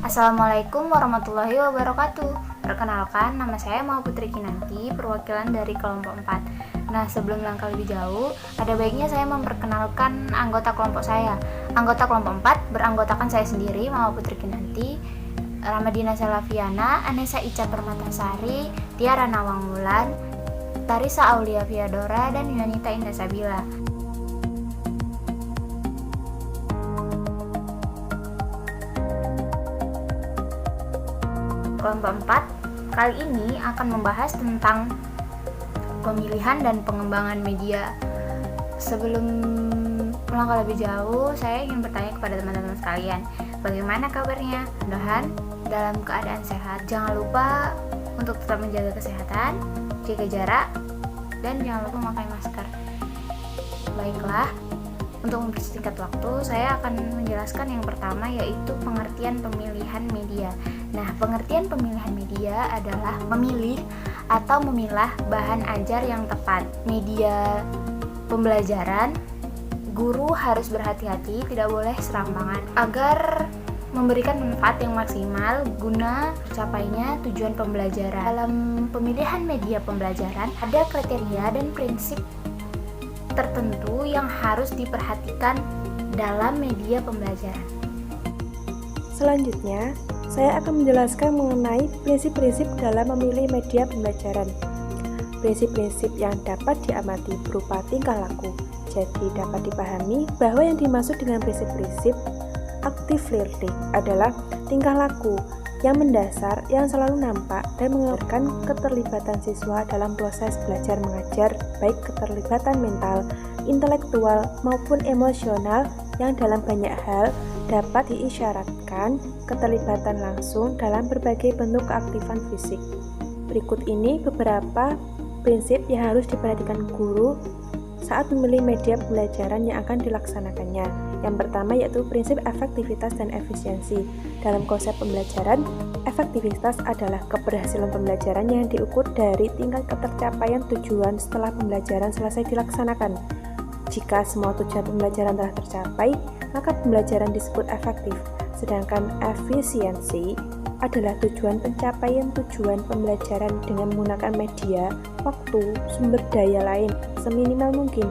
Assalamualaikum warahmatullahi wabarakatuh. Perkenalkan, nama saya Maude Putri Kinanti, perwakilan dari kelompok 4. Nah, sebelum langkah lebih jauh, ada baiknya saya memperkenalkan anggota kelompok saya. Anggota kelompok 4 beranggotakan saya sendiri, Maude Putri Kinanti, Ramadina Salafiana, Anessa Ica Permatasari, Tiara Nawangwulan, Tarisa Aulia Fiadora, dan Yunita Indah Sabila. Kelompok 4 kali ini akan membahas tentang pemilihan dan pengembangan media. Sebelum melangkah lebih jauh, saya ingin bertanya kepada teman-teman sekalian, bagaimana kabarnya? Mudah-mudahan dalam keadaan sehat. Jangan lupa untuk tetap menjaga kesehatan, jaga jarak, dan jangan lupa memakai masker. Baiklah, untuk mempersingkat waktu, saya akan menjelaskan yang pertama, yaitu pengertian pemilihan media. Nah, pengertian pemilihan media adalah memilih atau memilah bahan ajar yang tepat. Media pembelajaran, guru harus berhati-hati, tidak boleh serampangan, agar memberikan manfaat yang maksimal guna tercapainya tujuan pembelajaran. Dalam pemilihan media pembelajaran, ada kriteria dan prinsip tertentu yang harus diperhatikan dalam media pembelajaran. Selanjutnya, saya akan menjelaskan mengenai prinsip-prinsip dalam memilih media pembelajaran. Prinsip-prinsip yang dapat diamati berupa tingkah laku. Jadi dapat dipahami bahwa yang dimaksud dengan prinsip-prinsip active learning adalah tingkah laku yang mendasar yang selalu nampak dan mengeluarkan keterlibatan siswa dalam proses belajar mengajar, baik keterlibatan mental, intelektual, maupun emosional yang dalam banyak hal dapat diisyaratkan keterlibatan langsung dalam berbagai bentuk keaktifan fisik. Berikut ini beberapa prinsip yang harus diperhatikan guru saat memilih media pembelajaran yang akan dilaksanakannya. Yang pertama yaitu prinsip efektivitas dan efisiensi. Dalam konsep pembelajaran, efektivitas adalah keberhasilan pembelajaran yang diukur dari tingkat ketercapaian tujuan setelah pembelajaran selesai dilaksanakan. Jika semua tujuan pembelajaran telah tercapai, maka pembelajaran disebut efektif. Sedangkan efisiensi adalah tujuan pencapaian tujuan pembelajaran dengan menggunakan media, waktu, sumber daya lain seminimal mungkin.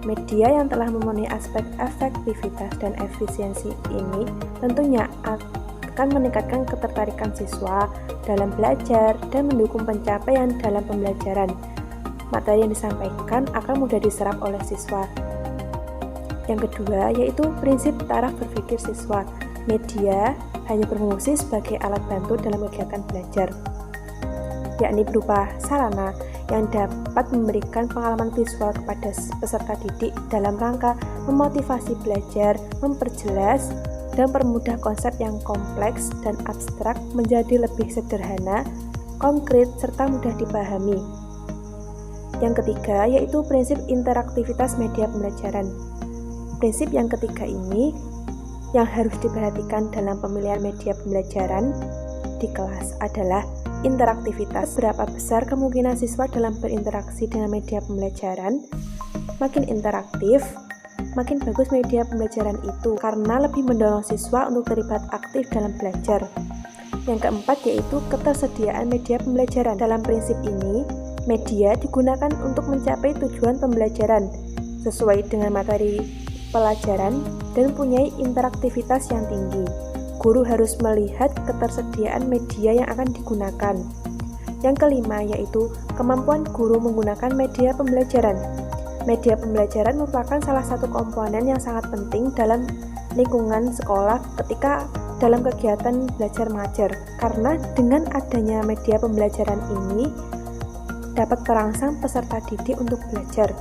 Media yang telah memenuhi aspek efektivitas dan efisiensi ini tentunya akan meningkatkan ketertarikan siswa dalam belajar dan mendukung pencapaian dalam pembelajaran. Materi yang disampaikan akan mudah diserap oleh siswa. Yang kedua yaitu prinsip taraf berpikir siswa. Media hanya berfungsi sebagai alat bantu dalam kegiatan belajar, yakni berupa sarana yang dapat memberikan pengalaman visual kepada peserta didik dalam rangka memotivasi belajar, memperjelas, dan mempermudah konsep yang kompleks dan abstrak menjadi lebih sederhana, konkret, serta mudah dipahami. Yang ketiga yaitu prinsip interaktivitas media pembelajaran. Prinsip yang ketiga ini yang harus diperhatikan dalam pemilihan media pembelajaran di kelas adalah interaktivitas. Berapa besar kemungkinan siswa dalam berinteraksi dengan media pembelajaran? Makin interaktif, makin bagus media pembelajaran itu karena lebih mendorong siswa untuk terlibat aktif dalam belajar. Yang keempat yaitu ketersediaan media pembelajaran. Dalam prinsip ini, media digunakan untuk mencapai tujuan pembelajaran sesuai dengan materi pelajaran dan mempunyai interaktivitas yang tinggi. Guru harus melihat ketersediaan media yang akan digunakan. Yang kelima yaitu kemampuan guru menggunakan media pembelajaran. Media pembelajaran merupakan salah satu komponen yang sangat penting dalam lingkungan sekolah ketika dalam kegiatan belajar mengajar. Karena dengan adanya media pembelajaran ini dapat terangsang peserta didik untuk belajar.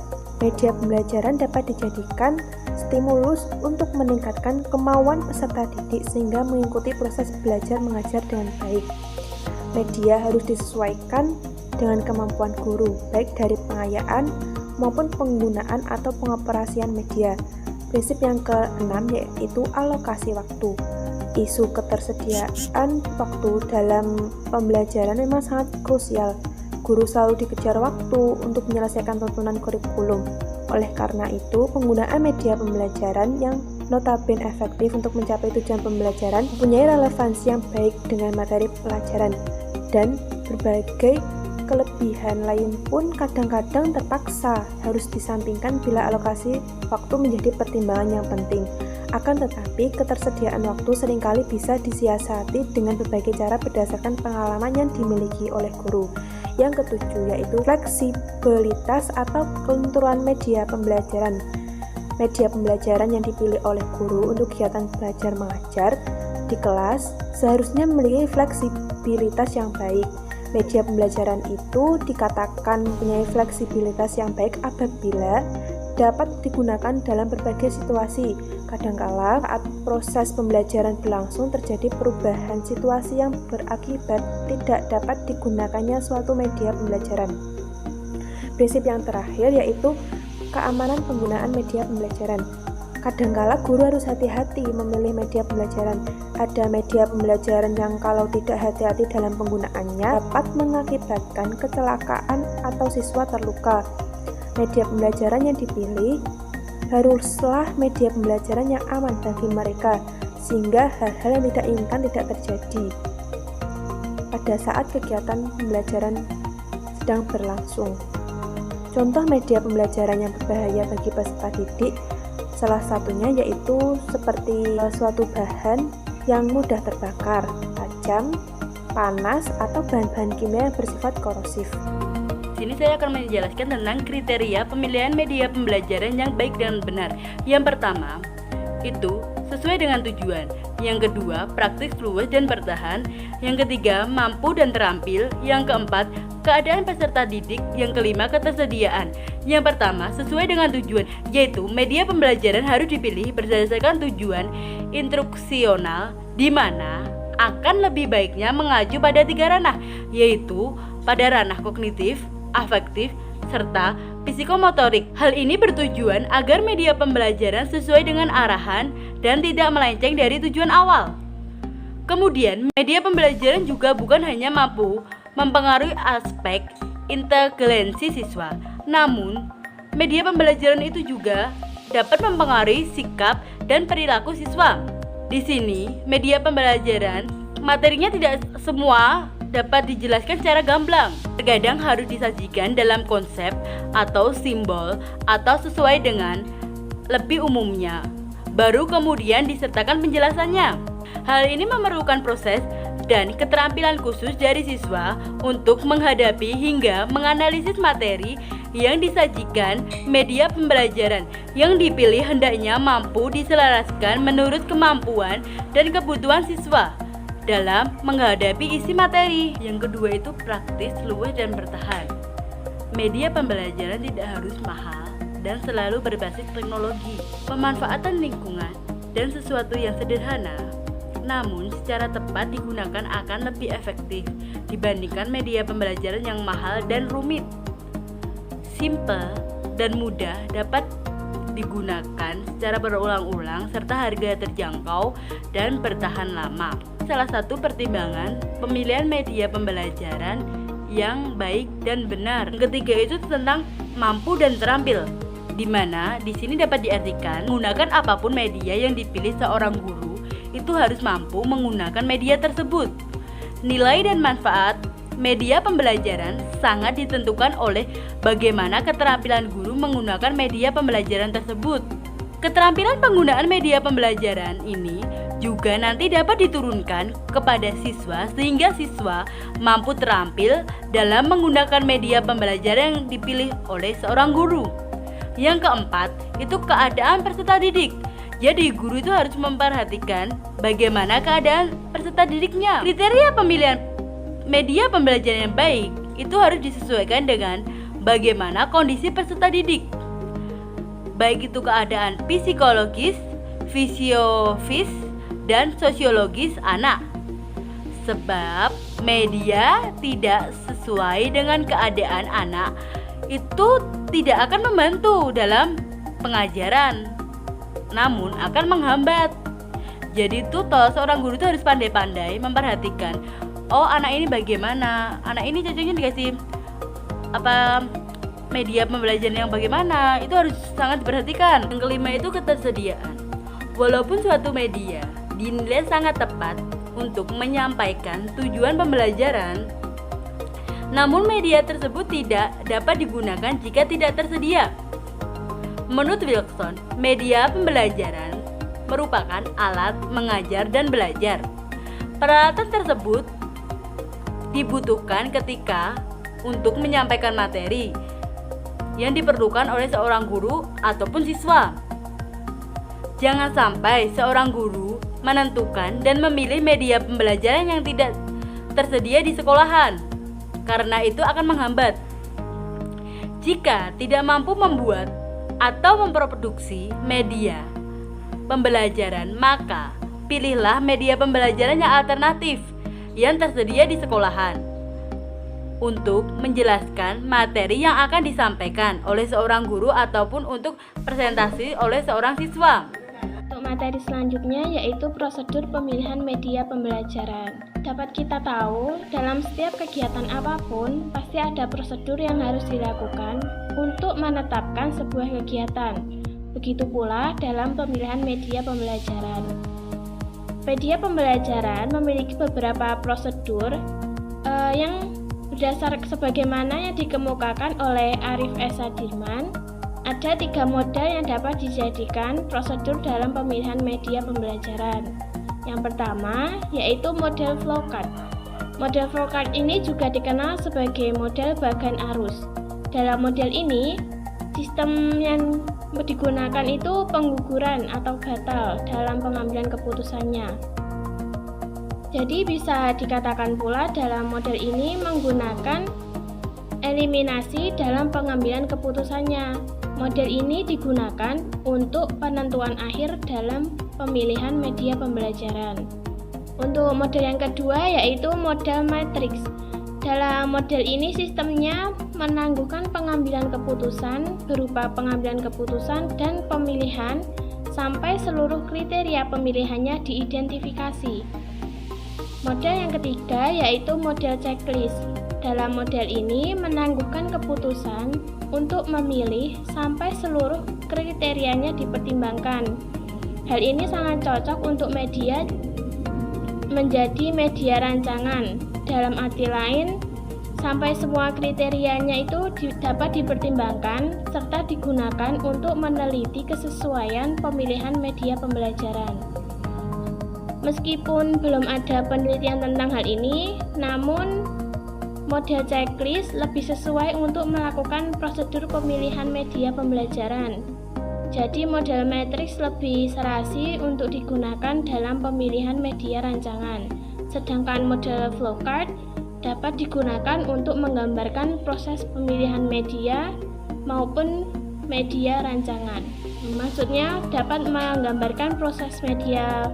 Media pembelajaran dapat dijadikan stimulus untuk meningkatkan kemauan peserta didik sehingga mengikuti proses belajar mengajar dengan baik. Media harus disesuaikan dengan kemampuan guru, baik dari pengayaan maupun penggunaan atau pengoperasian media. Prinsip yang keenam yaitu alokasi waktu. Isu ketersediaan waktu dalam pembelajaran memang sangat krusial. Guru selalu dikejar waktu untuk menyelesaikan tuntunan kurikulum. Oleh karena itu, penggunaan media pembelajaran yang notabene efektif untuk mencapai tujuan pembelajaran, mempunyai relevansi yang baik dengan materi pelajaran, dan berbagai kelebihan lain pun kadang-kadang terpaksa harus disampingkan bila alokasi waktu menjadi pertimbangan yang penting. Akan tetapi, ketersediaan waktu seringkali bisa disiasati dengan berbagai cara berdasarkan pengalaman yang dimiliki oleh guru. Yang ketujuh yaitu fleksibilitas atau kelenturan media pembelajaran. Media pembelajaran yang dipilih oleh guru untuk kegiatan belajar mengajar di kelas seharusnya memiliki fleksibilitas yang baik. Media pembelajaran itu dikatakan mempunyai fleksibilitas yang baik apabila dapat digunakan dalam berbagai situasi. Kadangkala saat proses pembelajaran berlangsung terjadi perubahan situasi yang berakibat tidak dapat digunakannya suatu media pembelajaran. Prinsip yang terakhir yaitu keamanan penggunaan media pembelajaran. Kadangkala guru harus hati-hati memilih media pembelajaran. Ada media pembelajaran yang kalau tidak hati-hati dalam penggunaannya dapat mengakibatkan kecelakaan atau siswa terluka. Media pembelajaran yang dipilih haruslah media pembelajaran yang aman bagi mereka, sehingga hal-hal yang tidak inginkan tidak terjadi pada saat kegiatan pembelajaran sedang berlangsung. Contoh media pembelajaran yang berbahaya bagi peserta didik salah satunya yaitu seperti suatu bahan yang mudah terbakar, tajam, panas, atau bahan-bahan kimia yang bersifat korosif. Sini saya akan menjelaskan tentang kriteria pemilihan media pembelajaran yang baik dan benar. Yang pertama, itu sesuai dengan tujuan. Yang kedua, praktis, luwes, dan bertahan. Yang ketiga, mampu dan terampil. Yang keempat, keadaan peserta didik. Yang kelima, ketersediaan. Yang pertama, sesuai dengan tujuan, yaitu media pembelajaran harus dipilih berdasarkan tujuan instruksional, di mana akan lebih baiknya mengacu pada 3 ranah, yaitu pada ranah kognitif, afektif, serta psikomotorik. Hal ini bertujuan agar media pembelajaran sesuai dengan arahan dan tidak melenceng dari tujuan awal. Kemudian, media pembelajaran juga bukan hanya mampu mempengaruhi aspek inteligensi siswa, namun media pembelajaran itu juga dapat mempengaruhi sikap dan perilaku siswa. Di sini, media pembelajaran materinya tidak semua dapat dijelaskan secara gamblang. Terkadang harus disajikan dalam konsep atau simbol atau sesuai dengan lebih umumnya, baru kemudian disertakan penjelasannya. Hal ini memerlukan proses dan keterampilan khusus dari siswa untuk menghadapi hingga menganalisis materi yang disajikan. Media pembelajaran yang dipilih hendaknya mampu diselaraskan menurut kemampuan dan kebutuhan siswa dalam menghadapi isi materi. Yang kedua itu praktis, luwes, dan bertahan. Media pembelajaran tidak harus mahal dan selalu berbasis teknologi. Pemanfaatan lingkungan dan sesuatu yang sederhana, namun secara tepat digunakan akan lebih efektif dibandingkan media pembelajaran yang mahal dan rumit. Simple dan mudah dapat digunakan secara berulang-ulang serta harga terjangkau dan bertahan lama. Salah satu pertimbangan pemilihan media pembelajaran yang baik dan benar. Yang ketiga itu tentang mampu dan terampil, di mana di sini dapat diartikan menggunakan apapun media yang dipilih seorang guru itu harus mampu menggunakan media tersebut. Nilai dan manfaat media pembelajaran sangat ditentukan oleh bagaimana keterampilan guru menggunakan media pembelajaran tersebut. Keterampilan penggunaan media pembelajaran ini juga nanti dapat diturunkan kepada siswa sehingga siswa mampu terampil dalam menggunakan media pembelajaran yang dipilih oleh seorang guru. Yang keempat, itu keadaan peserta didik. Jadi guru itu harus memperhatikan bagaimana keadaan peserta didiknya. Kriteria pemilihan media pembelajaran yang baik itu harus disesuaikan dengan bagaimana kondisi peserta didik, baik itu keadaan psikologis, fisiologis, dan sosiologis anak. Sebab media tidak sesuai dengan keadaan anak itu tidak akan membantu dalam pengajaran, namun akan menghambat. Jadi itu seorang guru itu harus pandai-pandai memperhatikan, oh anak ini bagaimana, anak ini cocoknya dikasih media pembelajaran yang bagaimana, itu harus sangat diperhatikan. Yang kelima itu ketersediaan. Walaupun suatu media dinilai sangat tepat untuk menyampaikan tujuan pembelajaran, namun media tersebut tidak dapat digunakan jika tidak tersedia. Menurut Wilson, media pembelajaran merupakan alat mengajar dan belajar. Peralatan tersebut dibutuhkan ketika untuk menyampaikan materi yang diperlukan oleh seorang guru ataupun siswa. Jangan sampai seorang guru menentukan dan memilih media pembelajaran yang tidak tersedia di sekolahan, karena itu akan menghambat. Jika tidak mampu membuat atau memproduksi media pembelajaran, maka pilihlah media pembelajaran yang alternatif yang tersedia di sekolahan untuk menjelaskan materi yang akan disampaikan oleh seorang guru ataupun untuk presentasi oleh seorang siswa. Untuk materi selanjutnya yaitu prosedur pemilihan media pembelajaran. Dapat kita tahu, dalam setiap kegiatan apapun pasti ada prosedur yang harus dilakukan untuk menetapkan sebuah kegiatan. Begitu pula dalam pemilihan media pembelajaran. Media pembelajaran memiliki beberapa prosedur yang berdasar sebagaimana yang dikemukakan oleh Arif S. Sadirman. Ada 3 model yang dapat dijadikan prosedur dalam pemilihan media pembelajaran. Yang pertama yaitu model flowchart. Model flowchart ini juga dikenal sebagai model bagan arus. Dalam model ini, sistem yang digunakan itu pengguguran atau gatal dalam pengambilan keputusannya. Jadi bisa dikatakan pula dalam model ini menggunakan eliminasi dalam pengambilan keputusannya. Model ini digunakan untuk penentuan akhir dalam pemilihan media pembelajaran. Untuk model yang kedua yaitu model matriks. Dalam model ini sistemnya menangguhkan pengambilan keputusan berupa pengambilan keputusan dan pemilihan sampai seluruh kriteria pemilihannya diidentifikasi. Model yang ketiga yaitu model checklist. Dalam model ini menangguhkan keputusan untuk memilih sampai seluruh kriterianya dipertimbangkan. Hal ini sangat cocok untuk media menjadi media rancangan. Dalam arti lain, sampai semua kriterianya itu dapat dipertimbangkan serta digunakan untuk meneliti kesesuaian pemilihan media pembelajaran. Meskipun belum ada penelitian tentang hal ini, namun model checklist lebih sesuai untuk melakukan prosedur pemilihan media pembelajaran. Jadi model matriks lebih serasi untuk digunakan dalam pemilihan media rancangan. Sedangkan model flowchart dapat digunakan untuk menggambarkan proses pemilihan media maupun media rancangan. Maksudnya dapat menggambarkan proses media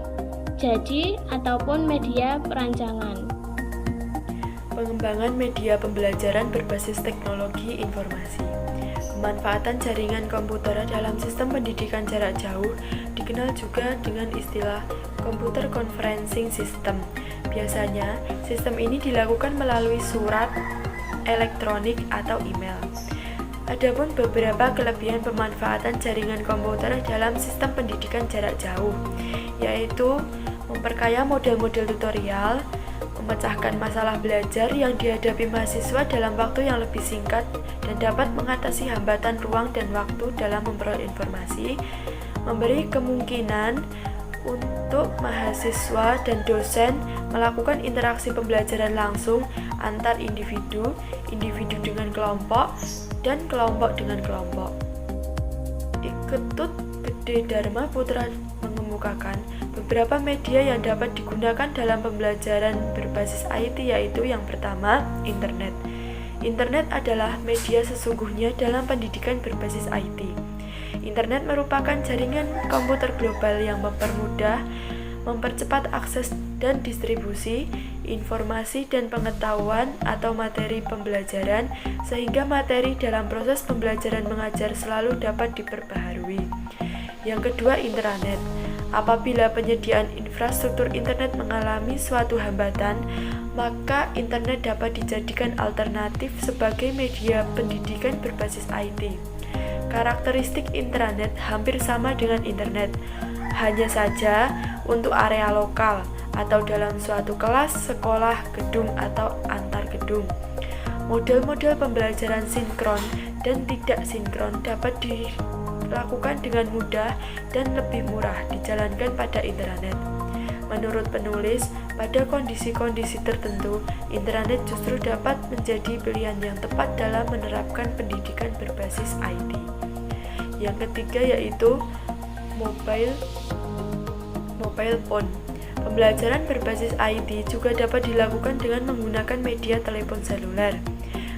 jadi ataupun media perancangan. Pengembangan media pembelajaran berbasis teknologi informasi. Pemanfaatan jaringan komputer dalam sistem pendidikan jarak jauh dikenal juga dengan istilah computer conferencing system. Biasanya, sistem ini dilakukan melalui surat elektronik atau email. Adapun beberapa kelebihan pemanfaatan jaringan komputer dalam sistem pendidikan jarak jauh, yaitu memperkaya model-model tutorial, memecahkan masalah belajar yang dihadapi mahasiswa dalam waktu yang lebih singkat dan dapat mengatasi hambatan ruang dan waktu dalam memperoleh informasi, memberi kemungkinan untuk mahasiswa dan dosen melakukan interaksi pembelajaran langsung antar individu, individu dengan kelompok, dan kelompok dengan kelompok. Ketut Gede Dharma Putra mengemukakan beberapa media yang dapat digunakan dalam pembelajaran berbasis IT, yaitu yang pertama, internet. Internet adalah media sesungguhnya dalam pendidikan berbasis IT. Internet merupakan jaringan komputer global yang mempermudah, mempercepat akses dan distribusi informasi dan pengetahuan atau materi pembelajaran, sehingga materi dalam proses pembelajaran mengajar selalu dapat diperbaharui. Yang kedua, intranet. Apabila penyediaan infrastruktur internet mengalami suatu hambatan, maka internet dapat dijadikan alternatif sebagai media pendidikan berbasis IT. Karakteristik intranet hampir sama dengan internet. hanya saja untuk area lokal atau dalam suatu kelas, sekolah, gedung, atau antar gedung. Model-model pembelajaran sinkron dan tidak sinkron dapat dilakukan dengan mudah dan lebih murah dijalankan pada internet. Menurut penulis, pada kondisi-kondisi tertentu, internet justru dapat menjadi pilihan yang tepat dalam menerapkan pendidikan berbasis IT. Yang ketiga yaitu mobile phone. Pembelajaran berbasis IT juga dapat dilakukan dengan menggunakan media telepon seluler.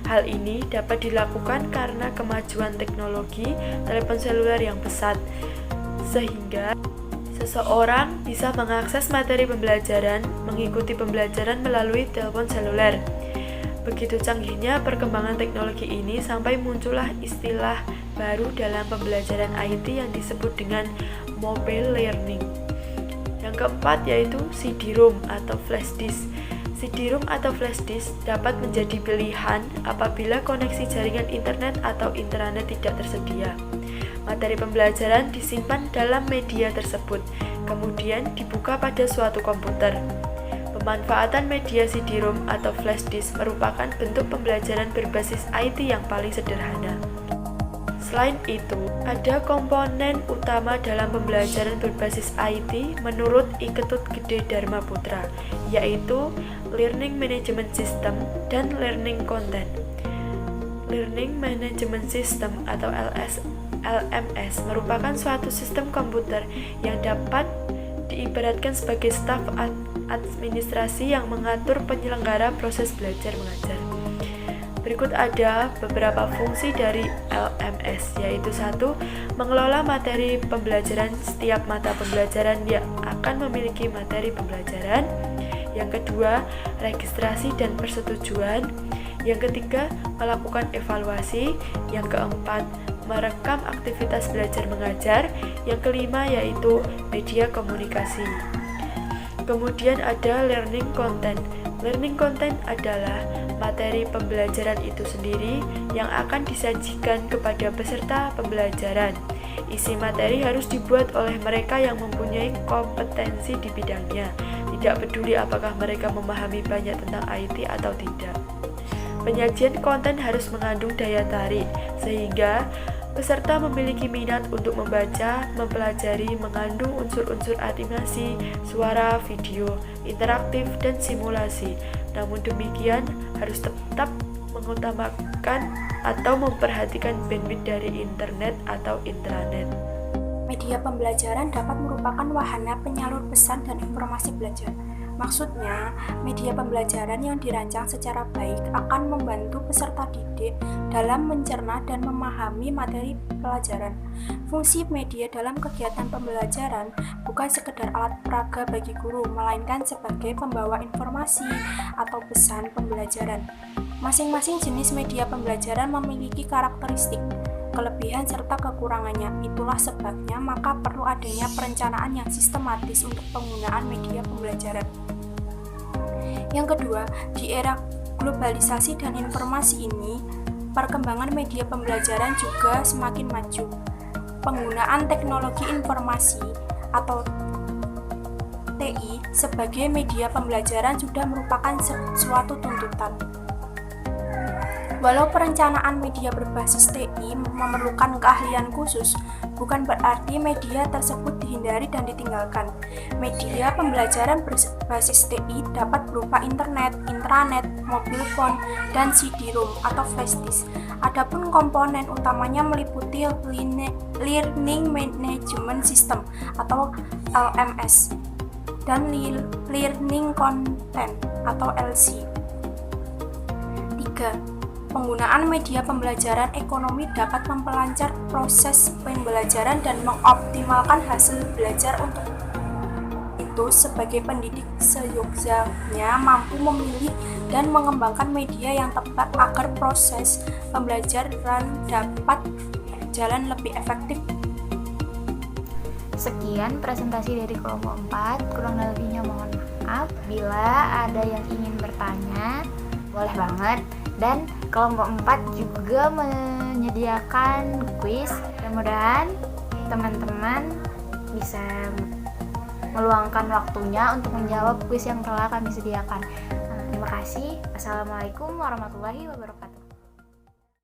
Hal ini dapat dilakukan karena kemajuan teknologi telepon seluler yang pesat, sehingga seseorang bisa mengakses materi pembelajaran, mengikuti pembelajaran melalui telepon seluler. Begitu canggihnya perkembangan teknologi ini sampai muncullah istilah baru dalam pembelajaran IT yang disebut dengan mobile learning. Yang keempat yaitu CD-ROM atau flash disk. CD-ROM atau flash disk dapat menjadi pilihan apabila koneksi jaringan internet atau intranet tidak tersedia. Materi pembelajaran disimpan dalam media tersebut, kemudian dibuka pada suatu komputer. Pemanfaatan media CD-ROM atau flash disk merupakan bentuk pembelajaran berbasis IT yang paling sederhana. Selain itu, ada komponen utama dalam pembelajaran berbasis IT menurut I Ketut Gede Dharma Putra, yaitu Learning Management System dan Learning Content. Learning Management System atau LMS merupakan suatu sistem komputer yang dapat diibaratkan sebagai staf administrasi yang mengatur penyelenggara proses belajar mengajar. Berikut ada beberapa fungsi dari LMS, yaitu 1. Mengelola materi pembelajaran. Setiap mata pembelajaran yang akan memiliki materi pembelajaran. Yang kedua, registrasi dan persetujuan. Yang ketiga, melakukan evaluasi. Yang keempat, merekam aktivitas belajar mengajar. Yang kelima yaitu media komunikasi. Kemudian ada learning content. Learning content adalah materi pembelajaran itu sendiri yang akan disajikan kepada peserta pembelajaran. Isi materi harus dibuat oleh mereka yang mempunyai kompetensi di bidangnya, tidak peduli apakah mereka memahami banyak tentang IT atau tidak. Penyajian konten harus mengandung daya tarik, sehingga peserta memiliki minat untuk membaca, mempelajari, mengandung unsur-unsur animasi, suara, video, interaktif, dan simulasi. Namun demikian, harus tetap mengutamakan atau memperhatikan bandwidth dari internet atau intranet. Media pembelajaran dapat merupakan wahana penyalur pesan dan informasi belajar. Maksudnya, media pembelajaran yang dirancang secara baik akan membantu peserta didik dalam mencerna dan memahami materi pelajaran. Fungsi media dalam kegiatan pembelajaran bukan sekedar alat peraga bagi guru, melainkan sebagai pembawa informasi atau pesan pembelajaran. Masing-masing jenis media pembelajaran memiliki karakteristik, kelebihan serta kekurangannya. Itulah sebabnya maka perlu adanya perencanaan yang sistematis untuk penggunaan media pembelajaran. Yang kedua, di era globalisasi dan informasi ini, perkembangan media pembelajaran juga semakin maju. Penggunaan teknologi informasi atau TI sebagai media pembelajaran sudah merupakan suatu tuntutan. Walau perencanaan media berbasis TI memerlukan keahlian khusus, bukan berarti media tersebut dihindari dan ditinggalkan. Media pembelajaran berbasis TI dapat berupa internet, intranet, mobile phone, dan CD-ROM atau flash disk. Adapun komponen utamanya meliputi Learning Management System atau LMS dan Learning Content atau LC. 3. Penggunaan media pembelajaran ekonomi dapat memperlancar proses pembelajaran dan mengoptimalkan hasil belajar. Untuk itu, sebagai pendidik seyogyanya mampu memilih dan mengembangkan media yang tepat agar proses pembelajaran dapat berjalan lebih efektif. Sekian presentasi dari kelompok 4, kurang lebihnya mohon maaf. Bila ada yang ingin bertanya, boleh banget. Dan kelompok 4 juga menyediakan kuis. Mudah-mudahan teman-teman bisa meluangkan waktunya untuk menjawab kuis yang telah kami sediakan. Terima kasih. Assalamualaikum warahmatullahi wabarakatuh.